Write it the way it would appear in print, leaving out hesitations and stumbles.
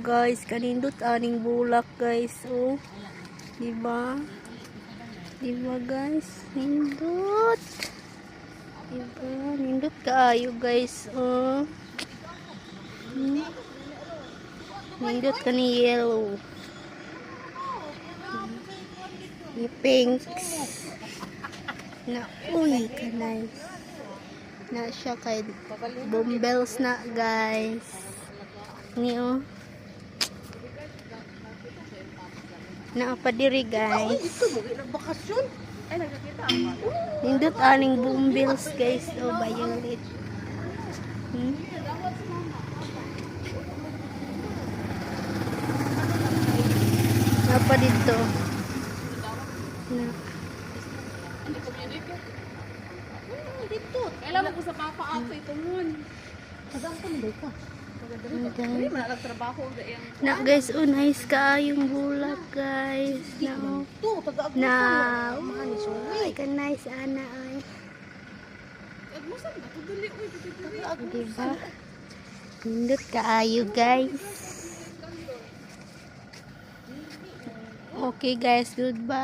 guys, kanindot aning bulak guys. Oh. Diba? Diba guys? Nindot. Diba? Nindot kaayo guys. Oh. Nindot ka ni yellow. Ni pinks. Na uy ka nice. Na siya kay bumbles na guys. Ni oh. Na pa diri guys. Bakasyon. Ay nagkakita ako. Nindot aning bumbles guys. Oh violet. Na pa dito. Na. Dito. Kailan mo ko sa papa ako ito mun. Kadang ko nila ka. Hindi man nagtrabaho yung Na guys, oh nice kaayong bulak guys. Na oh. Na ay ka nice ana ay. Agmusan ba to dali oy dito. Diba? Nindot kaayo guys. Okay guys, goodbye.